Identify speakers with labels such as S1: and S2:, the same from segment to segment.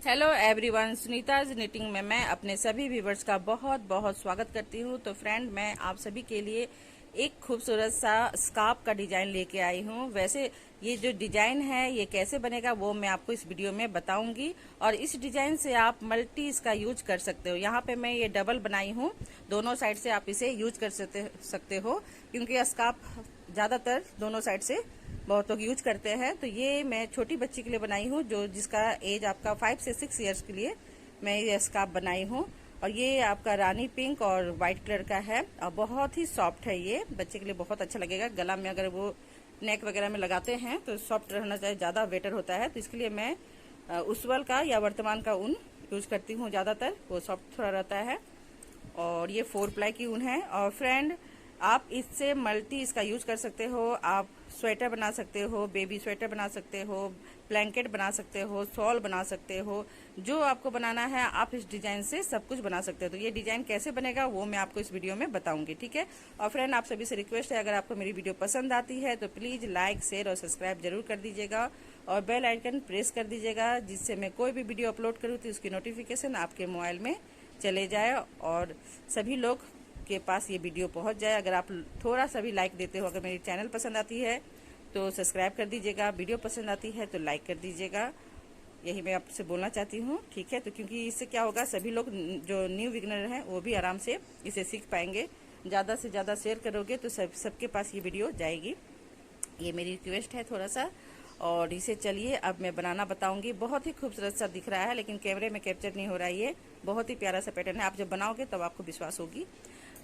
S1: Hello everyone, Sunita's knitting में मैं अपने सभी व्यूवर्स का बहुत बहुत स्वागत करती हूँ। तो फ्रेंड, मैं आप सभी के लिए एक खूबसूरत सा स्कार्फ का डिजाइन लेके आई हूँ। वैसे ये जो डिजाइन है ये कैसे बनेगा वो मैं आपको इस वीडियो में बताऊंगी। और इस डिजाइन से आप मल्टी इसका यूज कर सकते हो। यहाँ पे मैं ये डबल बनाई हूँ, दोनों साइड से आप इसे यूज कर सकते हो, क्योंकि स्कार्फ ज्यादातर दोनों साइड से बहुत लोग यूज करते हैं। तो ये मैं छोटी बच्ची के लिए बनाई हूँ, जो जिसका एज आपका 5 से 6 इयर्स के लिए मैं ये स्कार्फ बनाई हूँ। और ये आपका रानी पिंक और व्हाइट कलर का है और बहुत ही सॉफ्ट है। ये बच्चे के लिए बहुत अच्छा लगेगा। गला में अगर वो नेक वगैरह में लगाते हैं तो सॉफ्ट रहना चाहिए, ज़्यादा बेटर होता है। तो इसके लिए मैं उस्वल का या वर्तमान का ऊन यूज करती हूँ ज़्यादातर, वो सॉफ्ट थोड़ा रहता है। और ये 4 प्लाई की ऊन है। और फ्रेंड, आप इससे मल्टी इसका यूज कर सकते हो। आप स्वेटर बना सकते हो, बेबी स्वेटर बना सकते हो, ब्लैंकेट बना सकते हो, शॉल बना सकते हो। जो आपको बनाना है आप इस डिजाइन से सब कुछ बना सकते हो। तो ये डिजाइन कैसे बनेगा वो मैं आपको इस वीडियो में बताऊंगी, ठीक है। और फ्रेंड, आप सभी से रिक्वेस्ट है, अगर आपको मेरी वीडियो पसंद आती है तो प्लीज लाइक, शेयर और सब्सक्राइब जरूर कर दीजिएगा और बेल आइकन प्रेस कर दीजिएगा, जिससे मैं कोई भी वीडियो अपलोड करूँ तो उसकी नोटिफिकेशन आपके मोबाइल में चले जाए और सभी लोग के पास ये वीडियो पहुंच जाए। अगर आप थोड़ा सा भी लाइक देते हो, अगर मेरी चैनल पसंद आती है तो सब्सक्राइब कर दीजिएगा, वीडियो पसंद आती है तो लाइक कर दीजिएगा। यही मैं आपसे बोलना चाहती हूँ, ठीक है। तो क्योंकि इससे क्या होगा, सभी लोग जो न्यू बिगनर हैं वो भी आराम से इसे सीख पाएंगे। ज़्यादा से ज़्यादा शेयर करोगे तो सबके पास ये वीडियो जाएगी। ये मेरी रिक्वेस्ट है थोड़ा सा। और इसे चलिए अब मैं बनाना बताऊंगी। बहुत ही खूबसूरत सा दिख रहा है लेकिन कैमरे में कैप्चर नहीं हो रहा है। ये बहुत ही प्यारा सा पैटर्न है, आप जब बनाओगे तब आपको विश्वास होगी।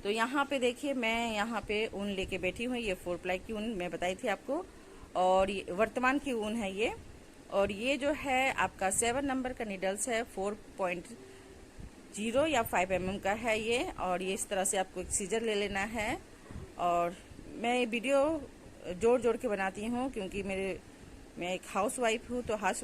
S1: तो यहाँ पे देखिए, मैं यहाँ पे ऊन लेके बैठी हूँ। ये 4 प्लाई की ऊन मैं बताई थी आपको, और ये वर्तमान की ऊन है ये। और ये जो है आपका 7 नंबर का नीडल्स है, 4.0 या 5 mm का है ये। और ये इस तरह से आपको एक सीजर ले लेना है। और मैं ये वीडियो जोड़ जोड़ के बनाती हूँ, क्योंकि मैं एक हाउस वाइफ हूँ। तो हाउस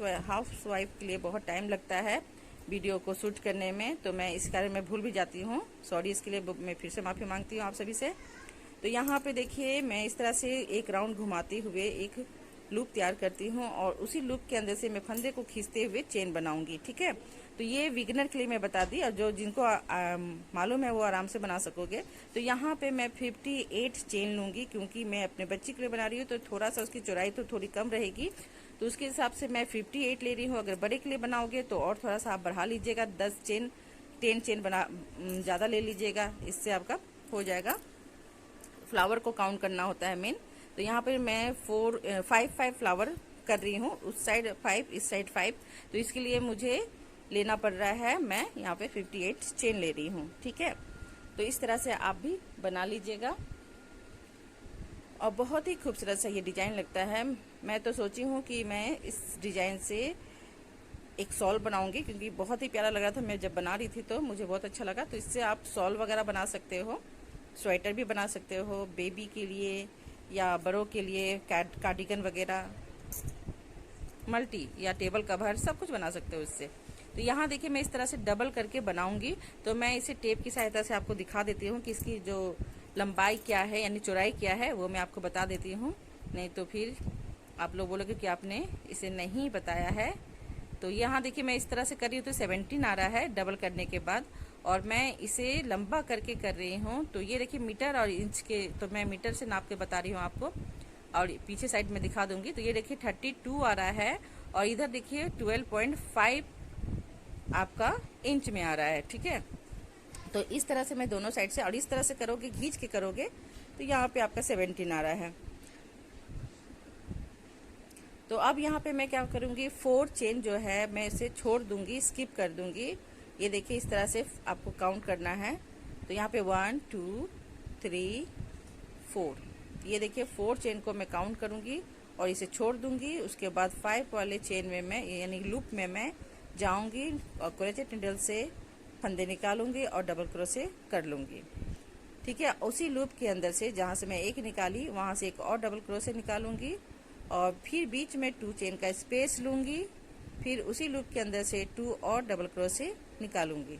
S1: वाइफ के लिए बहुत टाइम लगता है वीडियो को शूट करने में, तो मैं इस कारण में भूल भी जाती हूँ। सॉरी, इसके लिए मैं फिर से माफ़ी मांगती हूँ आप सभी से। तो यहाँ पे देखिए, मैं इस तरह से एक राउंड घुमाते हुए एक लूप तैयार करती हूँ और उसी लूप के अंदर से मैं फंदे को खींचते हुए चेन बनाऊंगी, ठीक है। तो ये बिगिनर के लिए मैं बता दी, और जो जिनको मालूम है वो आराम से बना सकोगे। तो यहाँ पे मैं 58 चेन लूंगी, क्योंकि मैं अपने बच्ची के लिए बना रही हूँ तो थोड़ा सा उसकी चौड़ाई तो थोड़ी कम रहेगी। तो उसके हिसाब से मैं 58 ले रही हूँ। अगर बड़े के लिए बनाओगे तो और थोड़ा सा आप बढ़ा लीजिएगा, 10 चेन बना ज़्यादा ले लीजिएगा, इससे आपका हो जाएगा। फ्लावर को काउंट करना होता है मेन। तो यहाँ पर मैं 5 फ्लावर कर रही हूँ, उस साइड 5 इस साइड 5। तो इसके लिए मुझे लेना पड़ रहा है, मैं यहाँ पे 58 चेन ले रही हूँ, ठीक है। तो इस तरह से आप भी बना लीजिएगा और बहुत ही खूबसूरत सा ये डिजाइन लगता है। मैं तो सोची हूँ कि मैं इस डिजाइन से एक शॉल बनाऊंगी, क्योंकि बहुत ही प्यारा लग रहा था मैं जब बना रही थी, तो मुझे बहुत अच्छा लगा। तो इससे आप शॉल वगैरह बना सकते हो, स्वेटर भी बना सकते हो बेबी के लिए या बड़ों के लिए, कार्डिगन वगैरह, मल्टी या टेबल कवर, सब कुछ बना सकते हो इससे। तो यहाँ देखिए, मैं इस तरह से डबल करके बनाऊंगी। तो मैं इसे टेप की सहायता से आपको दिखा देती हूँ कि इसकी जो लंबाई क्या है, यानी चौड़ाई क्या है, वो मैं आपको बता देती हूँ। नहीं तो फिर आप लोग बोलोगे कि आपने इसे नहीं बताया है। तो यहाँ देखिए, मैं इस तरह से कर रही हूँ तो 17 आ रहा है डबल करने के बाद, और मैं इसे लंबा करके कर रही हूँ। तो ये देखिए, मीटर और इंच के, तो मैं मीटर से नाप के बता रही हूँ आपको, और पीछे साइड में दिखा दूंगी। तो ये देखिए 32 आ रहा है, और इधर देखिए 12.5 आपका इंच में आ रहा है, ठीक है। तो इस तरह से मैं दोनों साइड से, और इस तरह से करोगे, खींच के करोगे, तो यहाँ पे आपका 17 आ रहा है। तो अब यहाँ पे मैं क्या करूँगी, 4 चेन जो है मैं इसे छोड़ दूंगी, स्किप कर दूंगी। ये देखिए, इस तरह से आपको काउंट करना है। तो यहाँ पे 1 2 3 4, ये देखिए 4 चेन को मैं काउंट करूंगी और इसे छोड़ दूंगी। उसके बाद 5 वाले चेन में मैं, यानी लूप में मैं जाऊंगी और क्रोचेट नीडल से फंदे निकालूंगी और डबल क्रोशे कर लूंगी, ठीक है। उसी लूप के अंदर से जहां से मैं एक निकाली, वहां से एक और डबल क्रोशे निकालूंगी और फिर बीच में 2 चेन का स्पेस लूंगी। फिर उसी लूप के अंदर से 2 और डबल क्रोशे निकालूंगी।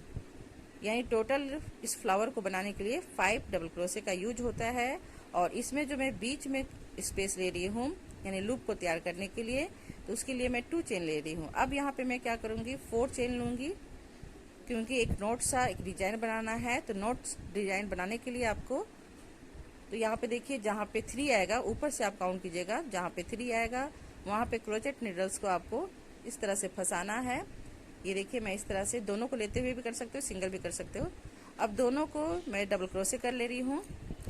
S1: यानी टोटल इस फ्लावर को बनाने के लिए 5 डबल क्रोशे का यूज होता है। और इसमें जो मैं बीच में स्पेस ले रही हूँ, यानी लूप को तैयार करने के लिए, तो उसके लिए मैं 2 चेन ले रही हूँ। अब यहाँ पे मैं क्या करूँगी, 4 चेन लूँगी, क्योंकि एक नोट सा एक डिजाइन बनाना है। तो नोट डिजाइन बनाने के लिए आपको, तो यहाँ पे देखिए जहाँ पे 3 आएगा ऊपर से आप काउंट कीजिएगा, जहाँ पे 3 आएगा वहाँ पे क्रोचेट नीडल्स को आपको इस तरह से फंसाना है। ये देखिए मैं इस तरह से दोनों को लेते हुए भी कर सकते हो, सिंगल भी कर सकते हो। अब दोनों को मैं डबल क्रोशे कर ले रही हूँ,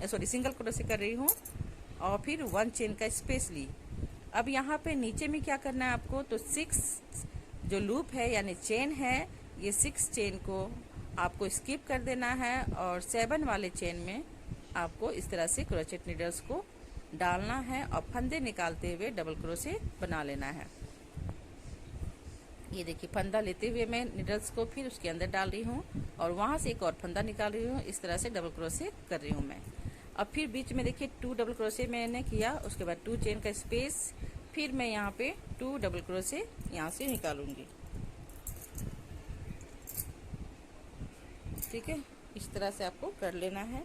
S1: सॉरी सिंगल क्रोशे कर रही हूँ, और फिर 1 चेन का स्पेस ली। अब यहाँ पे नीचे में क्या करना है आपको, तो 6 जो लूप है यानी चेन है, ये 6 चेन को आपको स्किप कर देना है और 7 वाले चेन में आपको इस तरह से क्रोचेट नीडल्स को डालना है और फंदे निकालते हुए डबल क्रोशे बना लेना है। ये देखिए फंदा लेते हुए मैं नीडल्स को फिर उसके अंदर डाल रही हूँ और वहां से एक और फंदा निकाल रही हूँ। इस तरह से डबल क्रोशे कर रही हूँ मैं। अब फिर बीच में देखिए 2 डबल क्रोशे मैंने किया, उसके बाद 2 चेन का स्पेस, फिर मैं यहाँ पे 2 डबल क्रोशे यहाँ से निकालूंगी। ठीक है, इस तरह से आपको कर लेना है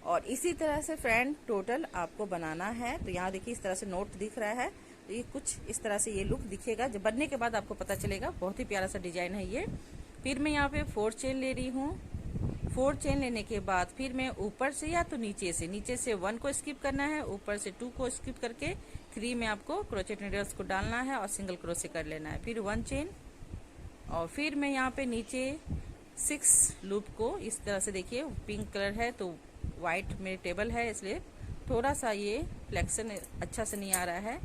S1: और इसी तरह से फ्रेंड टोटल आपको बनाना है। तो यहाँ देखिए इस तरह से नोट दिख रहा है, तो ये कुछ इस तरह से ये लुक दिखेगा। जब बनने के बाद आपको पता चलेगा, बहुत ही प्यारा सा डिजाइन है ये। फिर मैं यहाँ पे 4 चेन ले रही हूँ। 4 चेन लेने के बाद फिर मैं ऊपर से या तो नीचे से 1 को स्किप करना है, ऊपर से 2 को स्किप करके 3 में आपको क्रोचेट नीडल्स को डालना है और सिंगल क्रोशे कर लेना है। फिर 1 चेन और फिर मैं यहाँ पे नीचे 6 लूप को इस तरह से, देखिए पिंक कलर है तो व्हाइट मेरे टेबल है इसलिए थोड़ा सा ये फ्लेक्शन अच्छा से नहीं आ रहा है,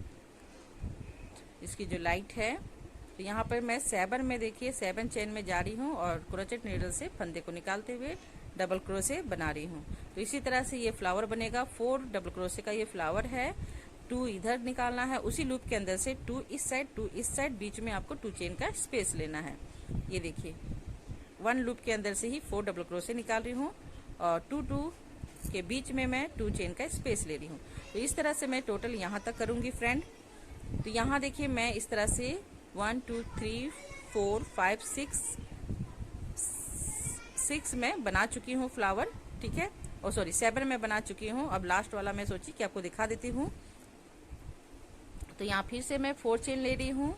S1: इसकी जो लाइट है। तो यहाँ पर मैं 7 में देखिए 7 चेन में जा रही हूँ और क्रोचेट नीडल से फंदे को निकालते हुए डबल क्रोशे बना रही हूँ। तो इसी तरह से ये फ्लावर बनेगा। 4 डबल क्रोशे का ये फ्लावर है। 2 इधर निकालना है, उसी लूप के अंदर से 2 इस साइड 2 इस साइड, बीच में आपको 2 चेन का स्पेस लेना है। ये देखिए 1 लूप के अंदर से ही 4 डबल क्रोशे निकाल रही हूँ और 2 के बीच में मैं 2 चेन का स्पेस ले रही हूँ। तो इस तरह से मैं टोटल यहाँ तक करूंगी फ्रेंड। तो यहाँ देखिए मैं इस तरह से 1 2 3 4 5 6 में बना चुकी हूँ फ्लावर। ठीक है, और सॉरी 7 में बना चुकी हूँ। अब लास्ट वाला मैं सोची कि आपको दिखा देती हूँ। तो यहाँ फिर से मैं 4 चेन ले रही हूँ।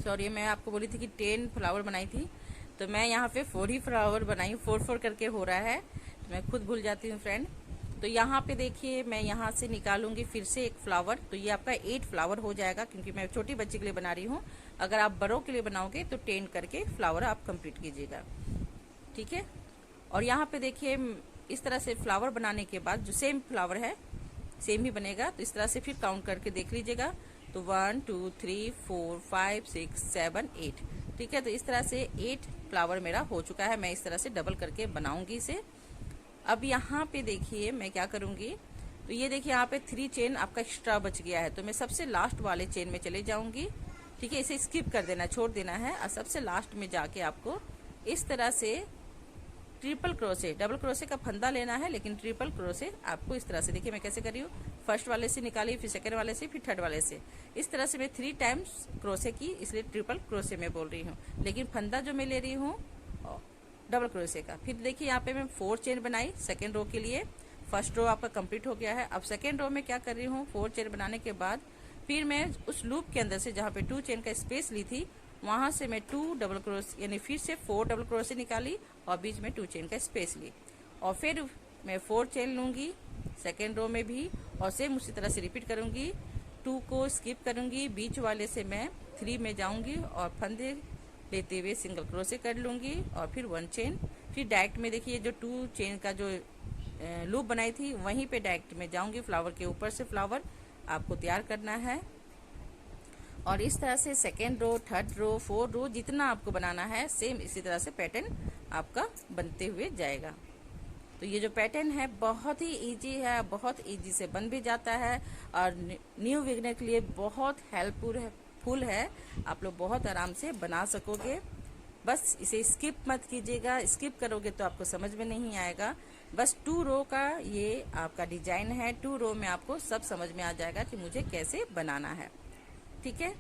S1: सॉरी मैं आपको बोली थी कि 10 फ्लावर बनाई थी, तो मैं यहाँ पे 4 ही फ्लावर बनाई हूँ। 4 करके हो रहा है, तो मैं खुद भूल जाती हूँ फ्रेंड। तो यहाँ पे देखिए मैं यहाँ से निकालूंगी फिर से एक फ्लावर, तो ये आपका 8 फ्लावर हो जाएगा, क्योंकि मैं छोटी बच्ची के लिए बना रही हूँ। अगर आप बड़ों के लिए बनाओगे तो 10 करके फ्लावर आप कंप्लीट कीजिएगा। ठीक है, और यहाँ पे देखिए इस तरह से फ्लावर बनाने के बाद जो सेम फ्लावर है सेम ही बनेगा। तो इस तरह से फिर काउंट करके देख लीजिएगा। तो 1 2 3 4 5 6 7 8। ठीक है, तो इस तरह से 8 फ्लावर मेरा हो चुका है। मैं इस तरह से डबल करके बनाऊंगी इसे। अब यहाँ पे देखिए मैं क्या करूंगी, तो ये देखिए यहाँ पे 3 चेन आपका एक्स्ट्रा बच गया है, तो मैं सबसे लास्ट वाले चेन में चले जाऊंगी। ठीक है, इसे स्किप कर देना, छोड़ देना है और सबसे लास्ट में जाके आपको इस तरह से ट्रिपल क्रोशे, डबल क्रोशे का फंदा लेना है, लेकिन ट्रिपल क्रोशे आपको इस तरह से, देखिए मैं कैसे कर रही हूँ। फर्स्ट वाले से निकाली, फिर सेकंड वाले से, फिर थर्ड वाले से, इस तरह से मैं 3 टाइम्स क्रोशे की, इसलिए ट्रिपल क्रोशे में बोल रही हूँ। लेकिन फंदा जो मैं ले रही हूँ डबल क्रोशे का। फिर देखिए यहाँ पे मैं 4 चेन बनाई सेकेंड रो के लिए। फर्स्ट रो आपका कंप्लीट हो गया है। अब सेकेंड रो में क्या कर रही हूँ, 4 चेन बनाने के बाद फिर मैं उस लूप के अंदर से जहाँ पे 2 चेन का स्पेस ली थी, वहां से मैं 2 डबल क्रोशे यानी फिर से 4 डबल क्रोशे निकाली और बीच में 2 चेन का स्पेस ली, और फिर मैं 4 चेन लूंगी सेकेंड रो में भी, और सेम उसी तरह से रिपीट करूंगी। 2 को स्किप करूंगी, बीच वाले से मैं 3 में जाऊंगी और फंदे लेते हुए सिंगल क्रोशे कर लूंगी और फिर 1 चेन। फिर डायरेक्ट में देखिए जो 2 चेन का जो लूप बनाई थी वहीं पे डायरेक्ट में जाऊंगी, फ्लावर के ऊपर से फ्लावर आपको तैयार करना है। और इस तरह से सेकेंड रो, थर्ड रो, 4 रो जितना आपको बनाना है सेम इसी तरह से पैटर्न आपका बनते हुए जाएगा। तो ये जो पैटर्न है बहुत ही इजी है, बहुत इजी से बन भी जाता है और न्यू बिगिनर के लिए बहुत हेल्पफुल है। आप लोग बहुत आराम से बना सकोगे। बस इसे स्किप मत कीजिएगा, स्किप करोगे तो आपको समझ में नहीं आएगा। बस 2 रो का ये आपका डिजाइन है, 2 रो में आपको सब समझ में आ जाएगा कि मुझे कैसे बनाना है। ठीक है,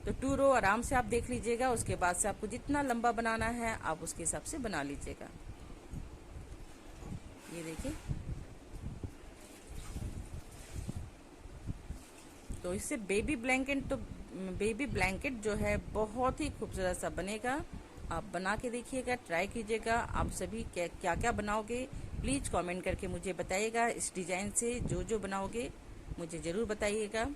S1: तो 2 रो आराम से आप देख लीजिएगा। उसके बाद से आपको जितना लंबा बनाना है आप उसके हिसाब से बना लीजिएगा। ये देखिए, तो इससे बेबी ब्लैंकेट जो है बहुत ही खूबसूरत सा बनेगा। आप बना के देखिएगा, ट्राई कीजिएगा। आप सभी क्या क्या बनाओगे प्लीज़ कमेंट करके मुझे बताइएगा। इस डिज़ाइन से जो जो बनाओगे मुझे ज़रूर बताइएगा।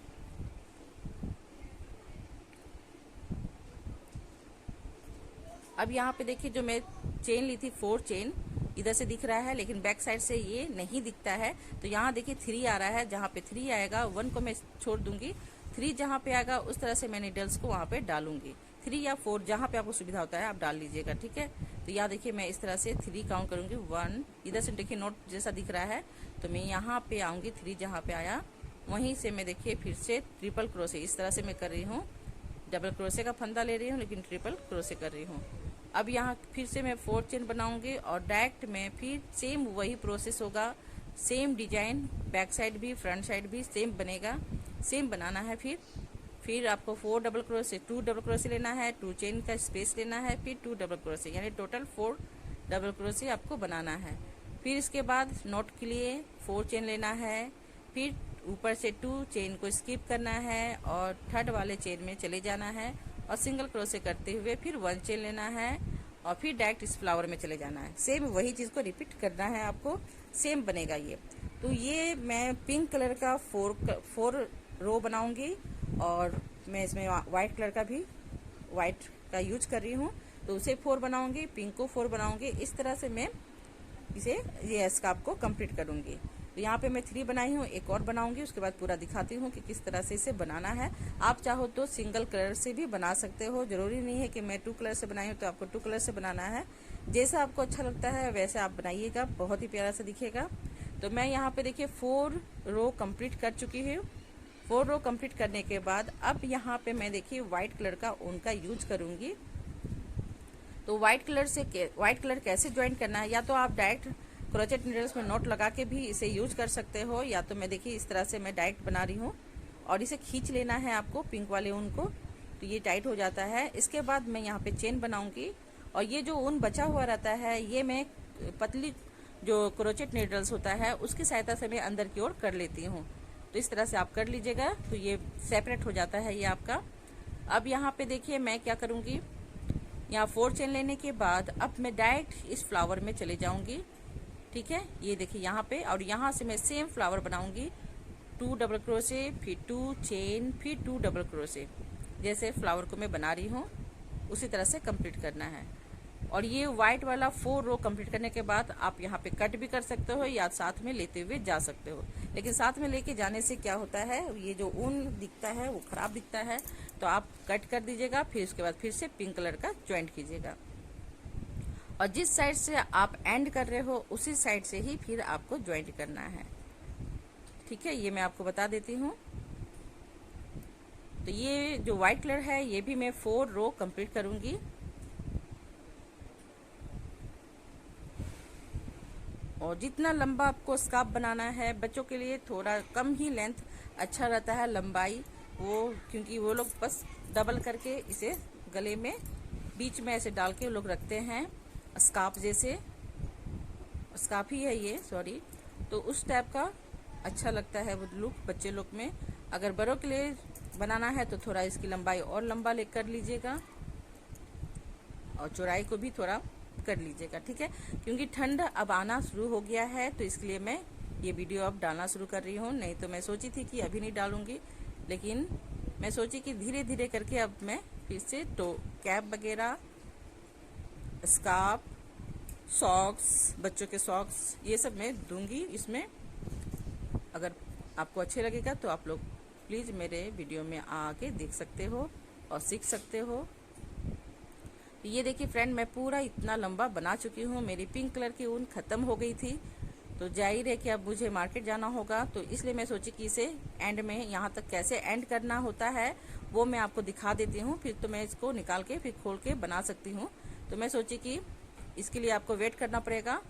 S1: अब यहाँ पे देखिए, जो मैं चेन ली थी 4 चेन इधर से दिख रहा है, लेकिन बैक साइड से ये नहीं दिखता है। तो यहाँ देखिए 3 आ रहा है। जहाँ पे 3 आएगा 1 को मैं छोड़ दूंगी, 3 जहाँ पे आएगा उस तरह से मैं नीडल्स को वहाँ पे डालूंगी। 3 या 4 जहाँ पे आपको सुविधा होता है आप डाल लीजिएगा, ठीक है। तो यहाँ देखिए मैं इस तरह से 3 काउंट करूंगी। 1 इधर से देखिए नोट जैसा दिख रहा है, तो मैं यहाँ पे आऊंगी। 3 जहाँ पे आया वहीं से मैं देखिए फिर से ट्रिपल क्रोशे इस तरह से मैं कर रही हूँ। डबल क्रोशे का फंदा ले रही हूँ, लेकिन ट्रिपल क्रोशे कर रही हूँ। अब यहाँ फिर से मैं 4 चेन बनाऊंगी और डायरेक्ट में फिर सेम वही प्रोसेस होगा। सेम डिजाइन, बैक साइड भी फ्रंट साइड भी सेम बनेगा। सेम बनाना है। फिर आपको 4 डबल क्रोशे 2 डबल क्रोशे लेना है, 2 चेन का स्पेस लेना है, फिर 2 डबल क्रोशे, यानी टोटल 4 डबल क्रोशे आपको बनाना है। फिर इसके बाद नॉट के लिए 4 चेन लेना है, फिर ऊपर से 2 चेन को स्किप करना है और थर्ड वाले चेन में चले जाना है और सिंगल क्रोशे करते हुए फिर 1 चेन लेना है और फिर डायरेक्ट इस फ्लावर में चले जाना है। सेम वही चीज़ को रिपीट करना है आपको, सेम बनेगा ये। तो ये मैं पिंक कलर का 4 रो बनाऊंगी और मैं इसमें वाइट कलर का भी वाइट का यूज कर रही हूँ, तो उसे 4 बनाऊंगी, पिंक को 4 बनाऊंगी। इस तरह से मैं इसे ये स्कार्फ को कंप्लीट करूंगी। तो यहाँ पे मैं 3 बनाई हूँ, एक और बनाऊंगी, उसके बाद पूरा दिखाती हूँ कि किस तरह से इसे बनाना है। आप चाहो तो सिंगल कलर से भी बना सकते हो, जरूरी नहीं है कि मैं 2 कलर से बनाई हूँ तो आपको 2 कलर से बनाना है। जैसा आपको अच्छा लगता है वैसे आप बनाइएगा, बहुत ही प्यारा सा दिखेगा। तो मैं यहाँ पे देखिए 4 रो कंप्लीट कर चुकी हूँ। 4 रो कंप्लीट करने के बाद अब यहाँ पे मैं देखिए व्हाइट कलर का ऊन का यूज करूंगी। तो व्हाइट कलर कैसे ज्वाइन करना है, या तो आप डायरेक्ट क्रोचेट नीडल्स में नोट लगा के भी इसे यूज कर सकते हो, या तो मैं देखिए इस तरह से मैं डायरेक्ट बना रही हूँ और इसे खींच लेना है आपको पिंक वाले ऊन को, तो ये टाइट हो जाता है। इसके बाद मैं यहाँ पे चेन बनाऊंगी और ये जो ऊन बचा हुआ रहता है ये मैं पतली जो क्रोचेट नीडल्स होता है उसकी सहायता से मैं अंदर की ओर कर लेती हूँ। तो इस तरह से आप कर लीजिएगा, तो ये सेपरेट हो जाता है ये आपका। अब यहाँ पे देखिए मैं क्या करूँगी, यहाँ 4 चेन लेने के बाद अब मैं डायरेक्ट इस फ्लावर में चले जाऊंगी, ठीक है। ये देखिए यहाँ पे, और यहाँ से मैं सेम फ्लावर बनाऊंगी। 2 डबल क्रोशे, फिर 2 चेन, फिर 2 डबल क्रोशे, जैसे फ्लावर को मैं बना रही हूँ उसी तरह से कंप्लीट करना है। और ये व्हाइट वाला 4 रो कंप्लीट करने के बाद आप यहाँ पे कट भी कर सकते हो या साथ में लेते हुए जा सकते हो, लेकिन साथ में लेके जाने से क्या होता है, ये जो ऊन दिखता है वो खराब दिखता है, तो आप कट कर दीजिएगा। फिर उसके बाद फिर से पिंक कलर का ज्वाइंट कीजिएगा और जिस साइड से आप एंड कर रहे हो उसी साइड से ही फिर आपको ज्वाइंट करना है, ठीक है। ये मैं आपको बता देती हूँ। तो ये जो व्हाइट कलर है ये भी मैं 4 रो कंप्लीट करूंगी और जितना लंबा आपको स्कार्फ बनाना है, बच्चों के लिए थोड़ा कम ही लेंथ अच्छा रहता है लंबाई, वो क्योंकि वो लोग बस डबल करके इसे गले में बीच में ऐसे डाल के वो लोग रखते हैं, स्कार्फ जैसे, स्कार्फ ही है ये, सॉरी। तो उस टाइप का अच्छा लगता है वो लुक बच्चे लोग में। अगर बड़ों के लिए बनाना है तो थोड़ा इसकी लंबाई और लंबा ले कर लीजिएगा और चौड़ाई को भी थोड़ा कर लीजिएगा, ठीक है। क्योंकि ठंड अब आना शुरू हो गया है तो इसलिए मैं ये वीडियो अब डालना शुरू कर रही हूँ। नहीं तो मैं सोची थी कि अभी नहीं डालूंगी, लेकिन मैं सोची कि धीरे धीरे करके अब मैं फिर से तो कैप वगैरह, स्कार्फ, सॉक्स, बच्चों के सॉक्स, ये सब मैं दूंगी इसमें। अगर आपको अच्छे लगेगा तो आप लोग प्लीज़ मेरे वीडियो में आके देख सकते हो और सीख सकते हो। ये देखिए फ्रेंड, मैं पूरा इतना लंबा बना चुकी हूँ। मेरी पिंक कलर की ऊन खत्म हो गई थी, तो जाहिर है कि अब मुझे मार्केट जाना होगा, तो इसलिए मैं सोची कि इसे एंड में यहाँ तक कैसे एंड करना होता है वो मैं आपको दिखा देती हूँ। फिर तो मैं इसको निकाल के फिर खोल के बना सकती हूँ। तो मैं सोची कि इसके लिए आपको वेट करना पड़ेगा,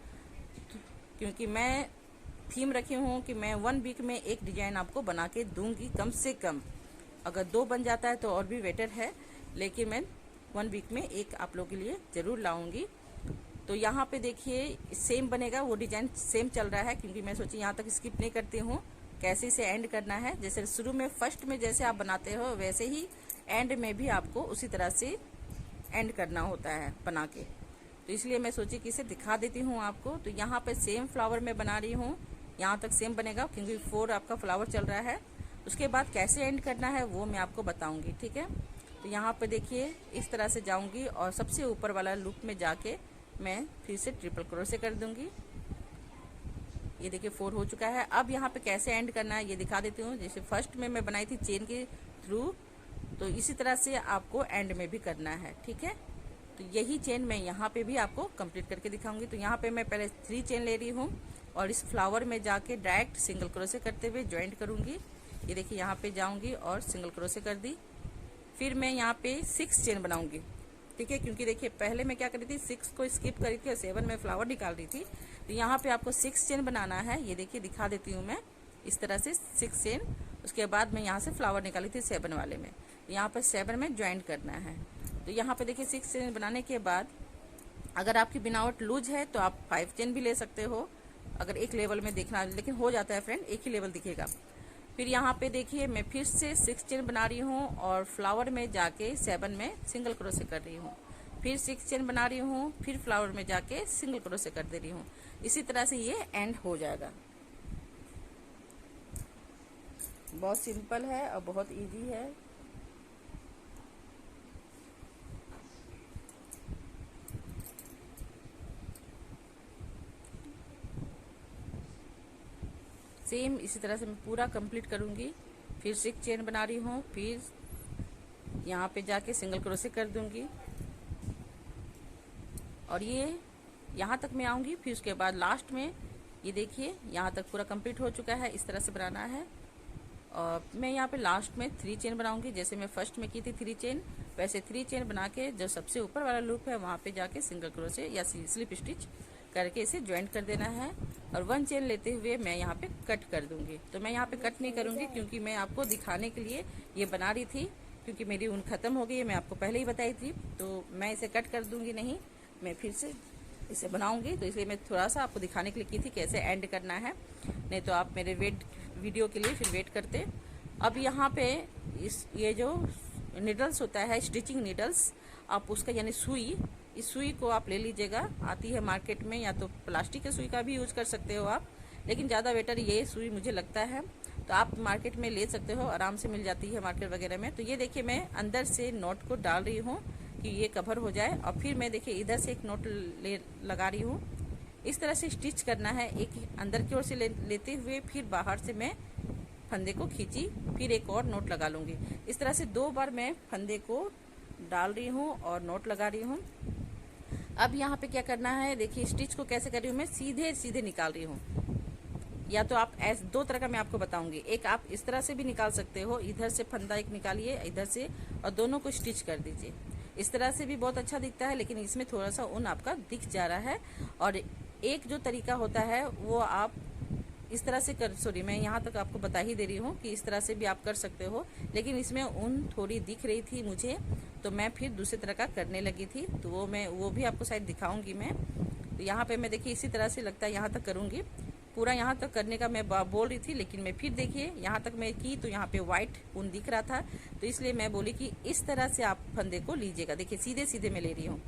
S1: क्योंकि मैं थीम रखी हूँ कि मैं 1 वीक में एक डिजाइन आपको बना के दूंगी कम से कम। अगर 2 बन जाता है तो और भी बेटर है, लेकिन मैं 1 वीक में एक आप लोगों के लिए ज़रूर लाऊंगी। तो यहाँ पे देखिए सेम बनेगा, वो डिजाइन सेम चल रहा है, क्योंकि मैं सोची यहाँ तक स्किप नहीं करती हूँ, कैसे इसे एंड करना है। जैसे शुरू में फर्स्ट में जैसे आप बनाते हो वैसे ही एंड में भी आपको उसी तरह से एंड करना होता है बना के। तो इसलिए मैं सोची कि इसे दिखा देती हूँ आपको। तो यहाँ पे सेम फ्लावर मैं बना रही हूँ, यहाँ तक सेम बनेगा क्योंकि 4 आपका फ्लावर चल रहा है। उसके बाद कैसे एंड करना है वो मैं आपको बताऊंगी, ठीक है। तो यहाँ पे देखिए इस तरह से जाऊंगी और सबसे ऊपर वाला लूप में जाके मैं फिर से ट्रिपल क्रोशे कर दूंगी। ये देखिए 4 हो चुका है। अब यहाँ पे कैसे एंड करना है ये दिखा देती हूँ। जैसे फर्स्ट में मैं बनाई थी चेन के थ्रू, तो इसी तरह से आपको एंड में भी करना है, ठीक है। तो यही चेन मैं यहाँ पे भी आपको कंप्लीट करके दिखाऊंगी। तो यहाँ पे मैं पहले 3 चेन ले रही हूँ और इस फ्लावर में जाके डायरेक्ट सिंगल क्रोशे करते हुए ज्वाइंट करूंगी। ये देखिए यहाँ पे जाऊंगी और सिंगल क्रोशे कर दी। फिर मैं यहाँ पे 6 चेन बनाऊंगी, ठीक है, क्योंकि देखिए पहले मैं क्या करी थी 6 को स्किप करी थी और 7 में फ्लावर निकाल रही थी। तो यहाँ पे आपको 6 चेन बनाना है। ये देखिए दिखा देती हूँ मैं इस तरह से 6 चेन। उसके बाद मैं यहाँ से फ्लावर निकाली थी 7 वाले में, यहाँ पर 7 में ज्वाइंट करना है। तो यहाँ पे देखिए 6 चेन बनाने के बाद अगर आपकी बनावट लूज है तो आप 5 चेन भी ले सकते हो, अगर एक लेवल में देखना, लेकिन हो जाता है फ्रेंड, एक ही लेवल दिखेगा। फिर यहाँ पे देखिए मैं फिर से 6 चेन बना रही हूँ और फ्लावर में जाके 7 में सिंगल क्रोशे कर रही हूँ। फिर 6 चेन बना रही हूँ, फिर फ्लावर में जाके सिंगल क्रोशे कर दे रही हूँ। इसी तरह से ये एंड हो जाएगा। बहुत सिंपल है और बहुत इजी है। सेम इसी तरह से मैं पूरा कंप्लीट करूंगी। फिर 6 चेन बना रही हूँ, फिर यहाँ पे जाके सिंगल क्रोशे कर दूंगी और ये यहाँ तक मैं आऊंगी। फिर उसके बाद लास्ट में ये देखिए यहाँ तक पूरा कंप्लीट हो चुका है। इस तरह से बनाना है और मैं यहाँ पे लास्ट में 3 चेन बनाऊंगी। जैसे मैं फर्स्ट में की थी 3 चेन, वैसे 3 चेन बना के जो सबसे ऊपर वाला लूप है वहाँ पे जाके सिंगल क्रोशे या स्लिप स्टिच करके इसे ज्वाइंट कर देना है और 1 चेन लेते हुए मैं यहाँ पे कट कर दूंगी। तो मैं यहाँ पे कट नहीं करूंगी क्योंकि मैं आपको दिखाने के लिए ये बना रही थी, क्योंकि मेरी ऊन खत्म हो गई है, मैं आपको पहले ही बताई थी। तो मैं इसे कट कर दूंगी नहीं, मैं फिर से इसे बनाऊंगी। तो इसलिए मैं थोड़ा सा आपको दिखाने के लिए की थी कैसे एंड करना है, नहीं तो आप मेरे वीडियो के लिए फिर वेट करते। अब यहाँ पे ये जो नीडल्स होता है स्टिचिंग नीडल्स, आप उसका यानी सुई, इस सुई को आप ले लीजिएगा, आती है मार्केट में, या तो प्लास्टिक के सुई का भी यूज कर सकते हो आप, लेकिन ज़्यादा बेटर ये सुई मुझे लगता है। तो आप मार्केट में ले सकते हो, आराम से मिल जाती है मार्केट वगैरह में। तो ये देखिए मैं अंदर से नॉट को डाल रही हूँ कि ये कवर हो जाए और फिर मैं देखिए इधर से एक नॉट लगा रही हूँ। इस तरह से स्टिच करना है, एक अंदर की ओर से लेते हुए फिर बाहर से मैं फंदे को खींची, फिर एक और नोट लगा लूंगी। इस तरह से 2 बार मैं फंदे को डाल रही हूँ और नोट लगा रही हूँ। अब यहाँ पे क्या करना है, देखिए स्टिच को कैसे कर रही हूँ मैं, सीधे सीधे निकाल रही हूँ। या तो आप ऐसे 2 तरह का मैं आपको बताऊंगी, एक आप इस तरह से भी निकाल सकते हो, इधर से फंदा एक निकालिए इधर से और दोनों को स्टिच कर दीजिए। इस तरह से भी बहुत अच्छा दिखता है, लेकिन इसमें थोड़ा सा ऊन आपका दिख जा रहा है। और एक जो तरीका होता है वो आप इस तरह से मैं यहाँ तक आपको बता ही दे रही हूँ कि इस तरह से भी आप कर सकते हो, लेकिन इसमें ऊन थोड़ी दिख रही थी मुझे, तो मैं फिर दूसरी तरह का करने लगी थी। तो वो भी आपको शायद दिखाऊंगी मैं। तो यहाँ पे मैं देखिए इसी तरह से लगता है यहाँ तक करूँगी, पूरा यहाँ तक करने का मैं बोल रही थी, लेकिन मैं फिर देखिए यहाँ तक मैं की तो यहाँ पे व्हाइट ऊन दिख रहा था, तो इसलिए मैं बोली कि इस तरह से आप फंदे को लीजिएगा। देखिए सीधे सीधे मैं ले रही हूँ,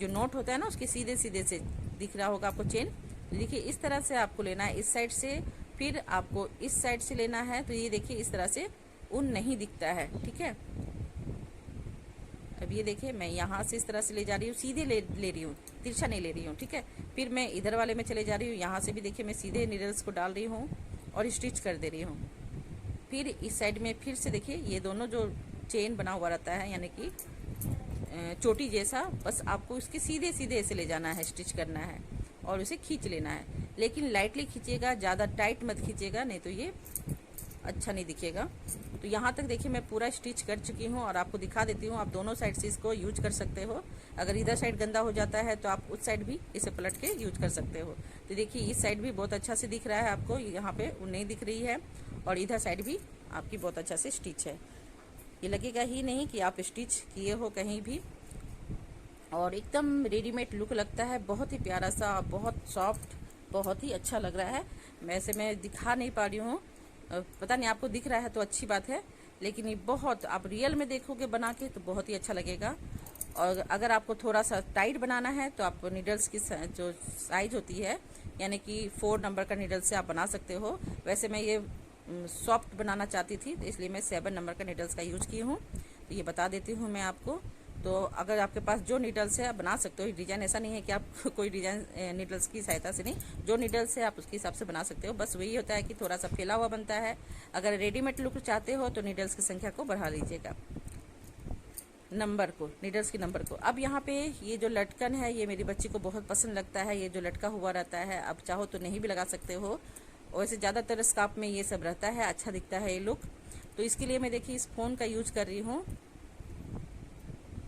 S1: जो नोट होता है ना उसके सीधे सीधे से दिख रहा होगा आपको चेन। देखिए इस तरह से आपको लेना है, इस साइड से, फिर आपको इस साइड से लेना है। तो ये देखिए इस तरह से ऊन नहीं दिखता है, ठीक है। अब ये देखिए मैं यहाँ से इस तरह से ले जा रही हूँ, सीधे ले रही हूँ, तिरछा नहीं ले रही हूँ, ठीक है। फिर मैं इधर वाले में चले जा रही हूँ, यहाँ से भी देखिए मैं सीधे नीडल्स को डाल रही हूँ और स्टिच कर दे रही हूँ। फिर इस साइड में फिर से देखिए ये दोनों जो चेन बना हुआ रहता है, यानी कि चोटी जैसा, बस आपको इसके सीधे सीधे ऐसे ले जाना है, स्टिच करना है और उसे खींच लेना है। लेकिन लाइटली खींचिएगा, ज़्यादा टाइट मत खींचिएगा, नहीं तो ये अच्छा नहीं दिखेगा। तो यहाँ तक देखिए मैं पूरा स्टिच कर चुकी हूँ और आपको दिखा देती हूँ। आप दोनों साइड से इसको यूज कर सकते हो। अगर इधर साइड गंदा हो जाता है तो आप उस साइड भी इसे पलट के यूज कर सकते हो। तो देखिए इस साइड भी बहुत अच्छा से दिख रहा है आपको, यहाँ पे नहीं दिख रही है, और इधर साइड भी आपकी बहुत अच्छा से स्टिच है। ये लगेगा ही नहीं कि आप स्टिच किए हो कहीं भी, और एकदम रेडीमेड लुक लगता है। बहुत ही प्यारा सा, बहुत सॉफ्ट, बहुत ही अच्छा लग रहा है। वैसे मैं दिखा नहीं पा रही हूँ, पता नहीं आपको दिख रहा है तो अच्छी बात है, लेकिन ये बहुत, आप रियल में देखोगे बना के तो बहुत ही अच्छा लगेगा। और अगर आपको थोड़ा सा टाइट बनाना है तो आप नीडल्स की जो साइज होती है, यानी कि 4 नंबर का नीडल से आप बना सकते हो। वैसे मैं ये सॉफ्ट बनाना चाहती थी तो इसलिए मैं 7 नंबर का नीडल्स का यूज की हूँ। तो ये बता देती हूँ मैं आपको। तो अगर आपके पास जो नीडल्स है आप बना सकते हो। डिजाइन ऐसा नहीं है कि आप कोई डिजाइन नीडल्स की सहायता से नहीं, जो नीडल्स है आप उसके हिसाब से बना सकते हो। बस वही होता है कि थोड़ा सा फैला हुआ बनता है। अगर रेडीमेड लुक चाहते हो तो नीडल्स की संख्या को बढ़ा लीजिएगा, नंबर को, नीडल्स की नंबर को। अब यहाँ पे ये जो लटकन है ये मेरी बच्ची को बहुत पसंद लगता है, ये जो लटका हुआ रहता है। अब चाहो तो नहीं भी लगा सकते हो, वैसे ज़्यादातर स्कार्फ में ये सब रहता है, अच्छा दिखता है ये लुक। तो इसके लिए मैं देखिए इस फोन का यूज कर रही हूँ।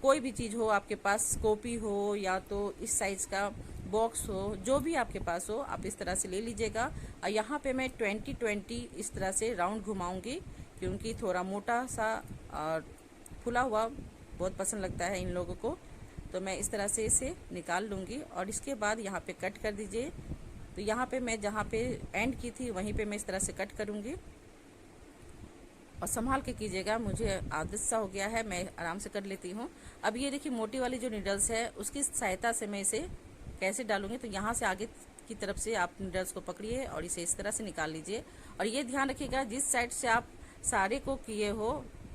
S1: कोई भी चीज़ हो आपके पास, कॉपी हो या तो इस साइज का बॉक्स हो, जो भी आपके पास हो आप इस तरह से ले लीजिएगा। और यहाँ पे मैं 20-20 इस तरह से राउंड घुमाऊंगी, क्योंकि थोड़ा मोटा सा और फुला हुआ बहुत पसंद लगता है इन लोगों को। तो मैं इस तरह से इसे निकाल लूँगी और इसके बाद यहाँ पे कट कर दीजिए। तो यहाँ पे मैं जहाँ पे एंड की थी वहीं पे मैं इस तरह से कट करूँगी, और संभाल के कीजिएगा, मुझे आदत सा हो गया है, मैं आराम से कर लेती हूँ। अब ये देखिए मोटी वाली जो नीडल्स है उसकी सहायता से मैं इसे कैसे डालूंगी। तो यहाँ से आगे की तरफ से आप नीडल्स को पकड़िए और इसे इस तरह से निकाल लीजिए। और ये ध्यान रखिएगा जिस साइड से आप सारे को किए हो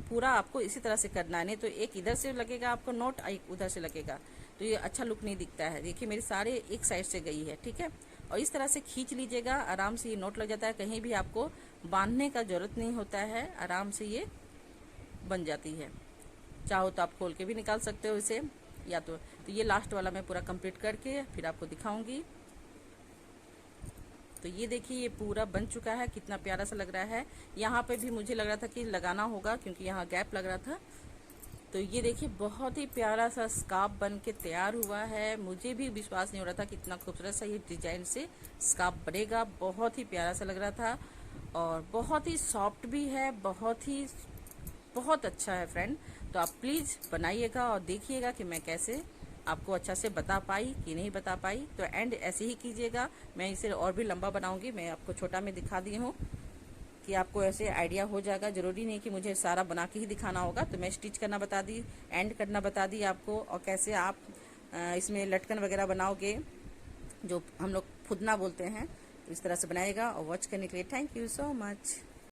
S1: पूरा आपको इसी तरह से करना है, नहीं तो एक इधर से लगेगा आपको नोट, एक उधर से लगेगा तो ये अच्छा लुक नहीं दिखता है। देखिए मेरी सारे एक साइड से गई है, ठीक है। और इस तरह से खींच लीजिएगा, आराम से ये नोट लग जाता है, कहीं भी आपको बांधने का जरूरत नहीं होता है, आराम से ये बन जाती है। चाहो तो आप खोल के भी निकाल सकते हो इसे, या तो ये लास्ट वाला मैं पूरा कंप्लीट करके फिर आपको दिखाऊंगी। तो ये देखिए ये पूरा बन चुका है, कितना प्यारा सा लग रहा है। यहाँ पे भी मुझे लग रहा था कि लगाना होगा क्योंकि यहाँ गैप लग रहा था। तो ये देखिए बहुत ही प्यारा सा स्कार्फ बन के तैयार हुआ है। मुझे भी विश्वास नहीं हो रहा था कितना खूबसूरत सा ये डिजाइन से स्कार्फ बनेगा। बहुत ही प्यारा सा लग रहा था और बहुत ही सॉफ्ट भी है, बहुत अच्छा है फ्रेंड। तो आप प्लीज़ बनाइएगा और देखिएगा कि मैं कैसे आपको अच्छा से बता पाई कि नहीं बता पाई। तो एंड ऐसे ही कीजिएगा, मैं इसे और भी लंबा बनाऊंगी। मैं आपको छोटा में दिखा दी हूँ कि आपको ऐसे आइडिया हो जाएगा। ज़रूरी नहीं कि मुझे सारा बना के ही दिखाना होगा। तो मैं स्टिच करना बता दी, एंड करना बता दी आपको, और कैसे आप इसमें लटकन वगैरह बनाओगे, जो हम लोग फुदना बोलते हैं। तो इस तरह से बनाएगा। और वॉच करने के लिए थैंक यू सो मच।